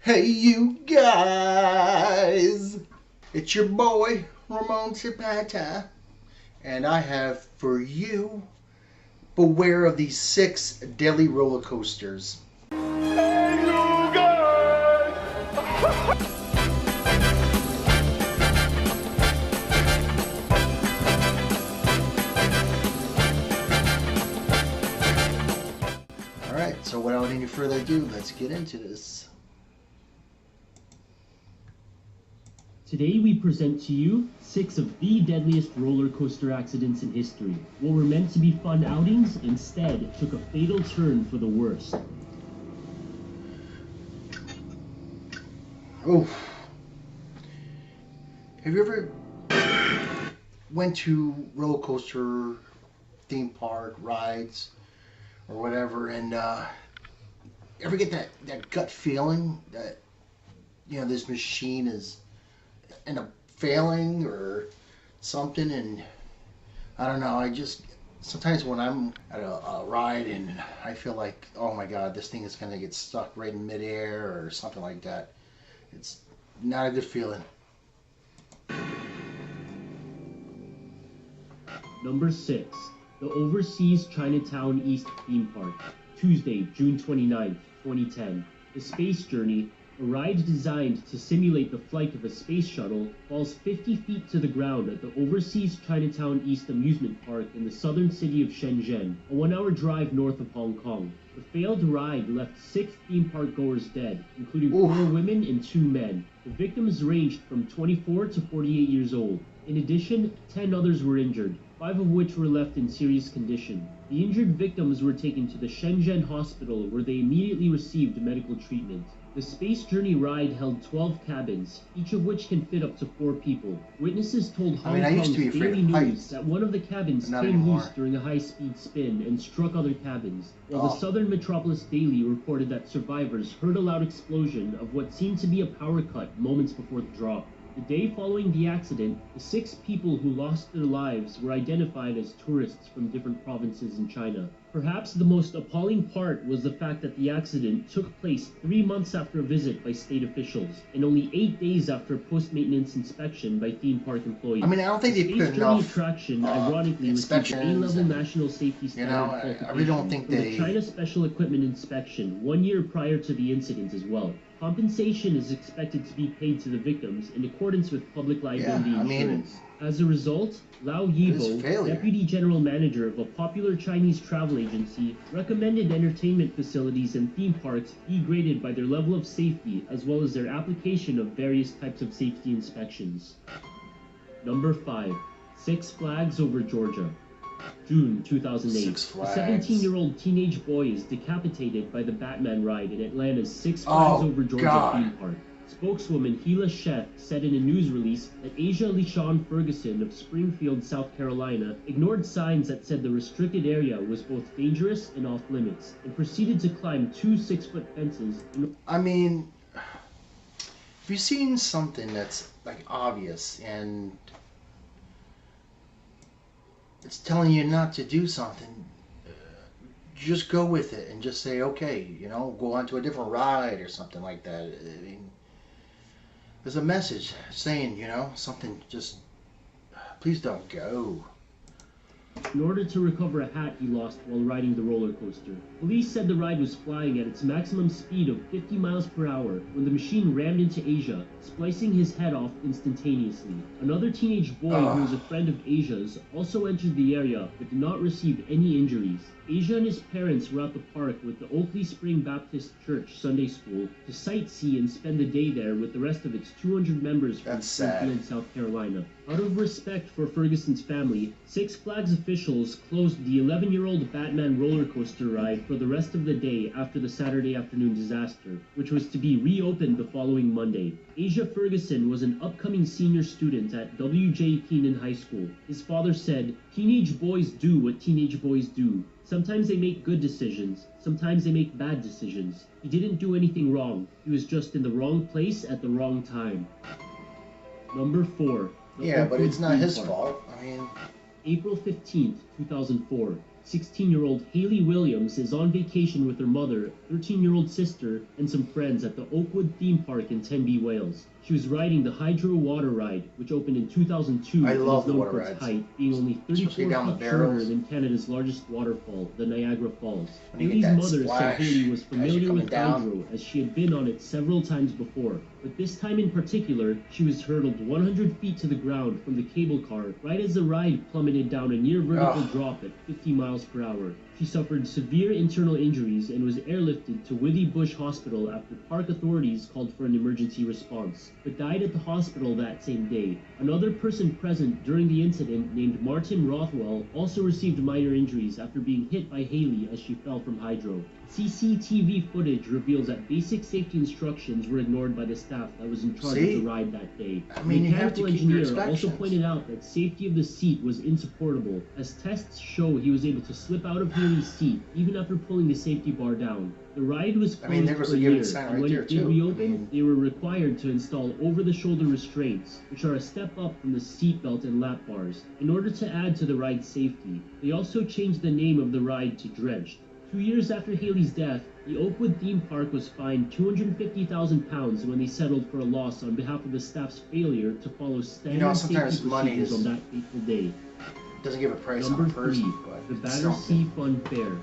Hey, you guys! It's your boy, Ramon Zapata, and I have for you beware of these 6 deadly roller coasters. Hey, you guys! Alright, so without any further ado, let's get into this. Today we present to you 6 of the deadliest roller coaster accidents in history. What were meant to be fun outings instead took a fatal turn for the worst. Oh. Have you ever went to roller coaster, theme park, rides, or whatever, and ever get that gut feeling that, you know, this machine is end up failing or something? And I don't know, I just sometimes when I'm at a ride and I feel like, oh my god, this thing is gonna get stuck right in midair or something like that, it's not a good feeling. Number 6. The Overseas Chinatown East Theme Park. Tuesday, June 29th, 2010. The Space Journey, a ride designed to simulate the flight of a space shuttle, falls 50 feet to the ground at the Overseas Chinatown East Amusement Park in the southern city of Shenzhen, a 1-hour drive north of Hong Kong. The failed ride left 6 theme park goers dead, including 4 women and 2 men. The victims ranged from 24 to 48 years old. In addition, 10 others were injured, 5 of which were left in serious condition. The injured victims were taken to the Shenzhen hospital where they immediately received medical treatment. The Space Journey ride held 12 cabins, each of which can fit up to 4 people. Witnesses told Hong Kong's Daily News that one of the cabins came loose during a high-speed spin and struck other cabins, while the Southern Metropolis Daily reported that survivors heard a loud explosion of what seemed to be a power cut moments before the drop. The day following the accident, the 6 people who lost their lives were identified as tourists from different provinces in China. Perhaps the most appalling part was the fact that the accident took place 3 months after a visit by state officials, and only 8 days after a post-maintenance inspection by theme park employees. I mean, I don't think they put enough attraction ironically received A-level national safety standard I really don't think from they... the China Special Equipment Inspection 1 year prior to the incident as well. Compensation is expected to be paid to the victims in accordance with public liability insurance. As a result, Lao Yibo, deputy general manager of a popular Chinese travel agency, recommended entertainment facilities and theme parks be graded by their level of safety as well as their application of various types of safety inspections. Number 5. Six Flags Over Georgia. June 2008. A 17-year-old teenage boy is decapitated by the Batman ride in Atlanta's Six Flags Over Georgia theme park. Spokeswoman Gila Chef said in a news release that Asia LeSean Ferguson of Springfield, South Carolina, ignored signs that said the restricted area was both dangerous and off-limits, and proceeded to climb 2 6-foot fences. I mean, if you've seen something that's like obvious and it's telling you not to do something, just go with it and just say, okay, you know, go on to a different ride or something like that. I mean, there's a message saying, you know, something, just please don't go. In order to recover a hat he lost while riding the roller coaster. Police said the ride was flying at its maximum speed of 50 miles per hour when the machine rammed into Asia, splicing his head off instantaneously. Another teenage boy who was a friend of Asia's also entered the area but did not receive any injuries. Asia and his parents were at the park with the Oakley Spring Baptist Church Sunday School to sightsee and spend the day there with the rest of its 200 members from Springfield, South Carolina. Out of respect for Ferguson's family, Six Flags officials closed the 11-year-old Batman roller coaster ride for the rest of the day after the Saturday afternoon disaster, which was to be reopened the following Monday. Asia Ferguson was an upcoming senior student at W.J. Keenan High School. His father said, "Teenage boys do what teenage boys do. Sometimes they make good decisions, sometimes they make bad decisions. He didn't do anything wrong. He was just in the wrong place at the wrong time." Number 4. Yeah, but it's not his fault. I mean... April 15th, 2004. 16-year-old Haley Williams is on vacation with her mother, 13-year-old sister, and some friends at the Oakwood theme park in Tenby, Wales. She was riding the Hydro water ride, which opened in 2002 I and love is the known water for its rides. height, being only 34 Especially down the feet shorter barrels. than Canada's largest waterfall, the Niagara Falls. When you get Haley's that mother said splash Haley was as you're familiar coming with down. Hydro as she had been on it several times before, but this time in particular, she was hurtled 100 feet to the ground from the cable car right as the ride plummeted down a near vertical drop at 50 miles per hour. She suffered severe internal injuries and was airlifted to Withy Bush Hospital after park authorities called for an emergency response, but died at the hospital that same day. Another person present during the incident, named Martin Rothwell, also received minor injuries after being hit by Haley as she fell from Hydro. CCTV footage reveals that basic safety instructions were ignored by the staff that was in charge of the ride that day. I mean, the you have to mechanical keep your engineer also inspections. pointed out that safety of the seat was insupportable, as tests show he was able to slip out of Haley's seat even after pulling the safety bar down. The ride was closed there was for a a given year, sign and right when there, it did too. reopen, they were required to install over-the-shoulder restraints, which are a step up from the seatbelt and lap bars, in order to add to the ride's safety. They also changed the name of the ride to Drenched. 2 years after Haley's death, the Oakwood theme park was fined £250,000 when they settled for a loss on behalf of the staff's failure to follow standard sometimes safety money procedures is- on that fateful day. Doesn't give a price Number on a person, 3, but the it's Battersea something. Fun Fair.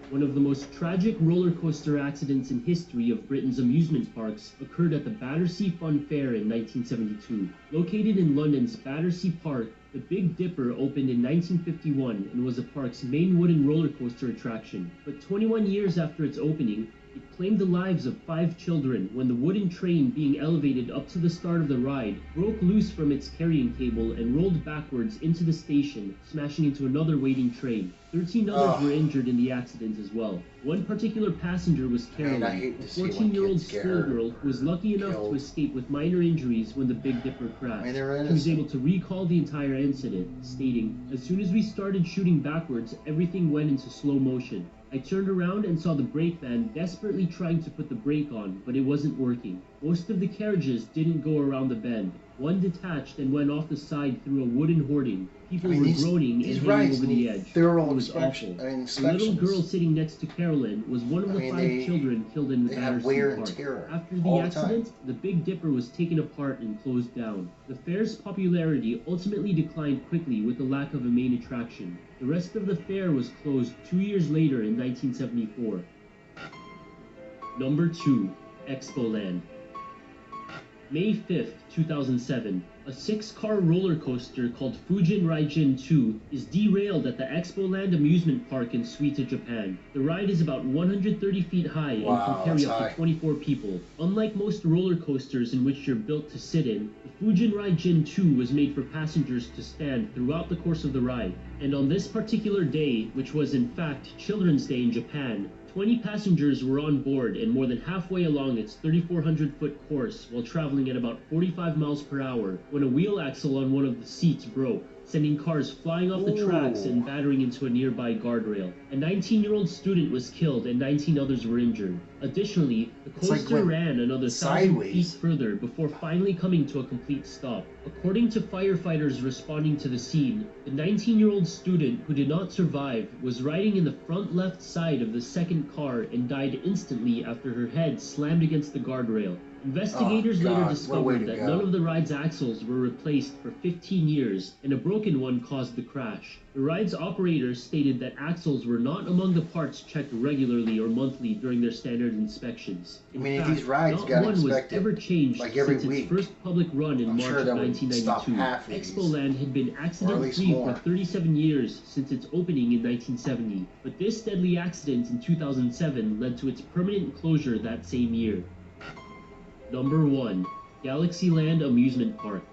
One of the most tragic roller coaster accidents in history of Britain's amusement parks occurred at the Battersea Fun Fair in 1972. Located in London's Battersea Park, the Big Dipper opened in 1951 and was the park's main wooden roller coaster attraction. But 21 years after its opening, it claimed the lives of 5 children when the wooden train being elevated up to the start of the ride broke loose from its carrying cable and rolled backwards into the station, smashing into another waiting train. 13 others were injured in the accident as well. One particular passenger was Carolyn, I hate a to see when 14-year-old kids get schoolgirl who was lucky enough killed. to escape with minor injuries when the Big Dipper crashed. They're She was innocent. able to recall the entire incident, stating, "As soon as we started shooting backwards, everything went into slow motion. I turned around and saw the brake van desperately trying to put the brake on, but it wasn't working. Most of the carriages didn't go around the bend. One detached and went off the side through a wooden hoarding. People were groaning and these hanging rides over the need edge. thorough It was inspection. awful. I mean, The little inspections. girl sitting next to Carolyn was one of the 5 children killed in the they have Battersea wear and Park. tear After the all the time. accident, the Big Dipper was taken apart and closed down. The fair's popularity ultimately declined quickly with the lack of a main attraction. The rest of the fair was closed 2 years later in 1974. Number 2. Expoland. May 5th, 2007, a 6-car roller coaster called Fujin Raijin 2 is derailed at the Expoland amusement park in Suita, Japan. The ride is about 130 feet high and can carry up to 24 people. Unlike most roller coasters in which you're built to sit in, the Fujin Raijin 2 was made for passengers to stand throughout the course of the ride. And on this particular day, which was in fact Children's Day in Japan, 20 passengers were on board and more than halfway along its 3,400-foot course while traveling at about 45 miles per hour when a wheel axle on one of the seats broke, sending cars flying off the tracks and battering into a nearby guardrail. A 19-year-old student was killed and 19 others were injured. Additionally, the coaster ran another 1,000 feet further before finally coming to a complete stop. According to firefighters responding to the scene, the 19-year-old student who did not survive was riding in the front left side of the second car and died instantly after her head slammed against the guardrail. Investigators later discovered that none of the ride's axles were replaced for 15 years, and a broken one caused the crash. The ride's operators stated that axles were not among the parts checked regularly or monthly during their standard inspections. In fact, these rides not got one was inspected ever changed like every since week. its first public run in March of 1992. Expoland had been accident-free for 37 years since its opening in 1970, but this deadly accident in 2007 led to its permanent closure that same year. Number 1. Galaxyland Amusement Park.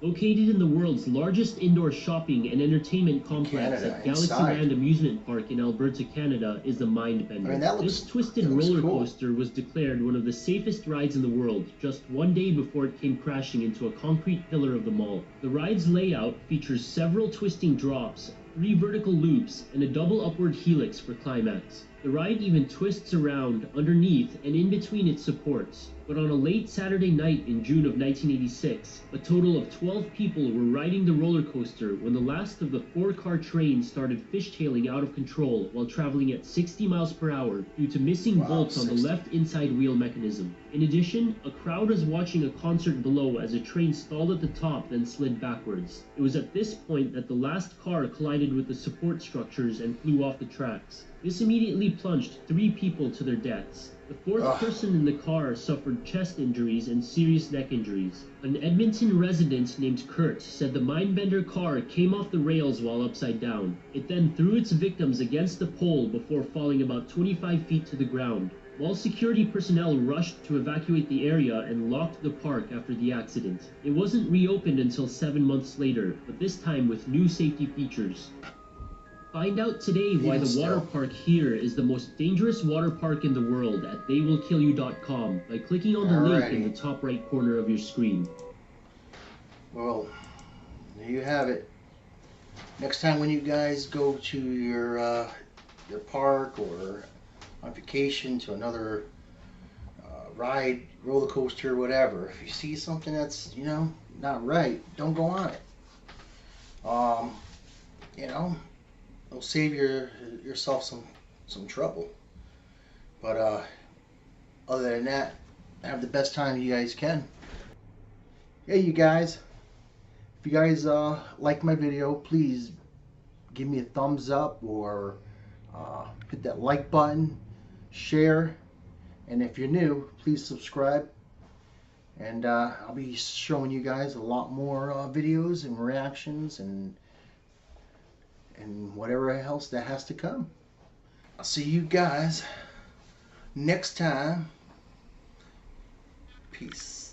Located in the world's largest indoor shopping and entertainment complex at Galaxyland Amusement Park in Alberta, Canada, is the Mindbender. This twisted roller coaster was declared one of the safest rides in the world just one day before it came crashing into a concrete pillar of the mall. The ride's layout features several twisting drops, 3 vertical loops, and a double upward helix for climax. The ride even twists around underneath and in between its supports. But on a late Saturday night in June of 1986, a total of 12 people were riding the roller coaster when the last of the 4-car train started fishtailing out of control while traveling at 60 miles per hour due to missing bolts on the left inside wheel mechanism. In addition, a crowd was watching a concert below as a train stalled at the top then slid backwards. It was at this point that the last car collided with the support structures and flew off the tracks. This immediately plunged 3 people to their deaths. The 4th person in the car suffered chest injuries and serious neck injuries. An Edmonton resident named Kurt said the Mindbender car came off the rails while upside down. It then threw its victims against the pole before falling about 25 feet to the ground. While security personnel rushed to evacuate the area and locked the park after the accident. It wasn't reopened until 7 months later, but this time with new safety features. Find out today why the water park here is the most dangerous water park in the world at theywillkillyou.com by clicking on the link in the top right corner of your screen. Well, there you have it. Next time when you guys go to your park or on vacation to another ride, roller coaster, whatever, if you see something that's, you know, not right, don't go on it. You know, it'll save yourself some trouble. But other than that, have the best time you guys can. Hey, you guys, if you guys like my video, please give me a thumbs up or hit that like button, share, and if you're new, please subscribe. And I'll be showing you guys a lot more videos and reactions and whatever else that has to come. I'll see you guys next time. Peace.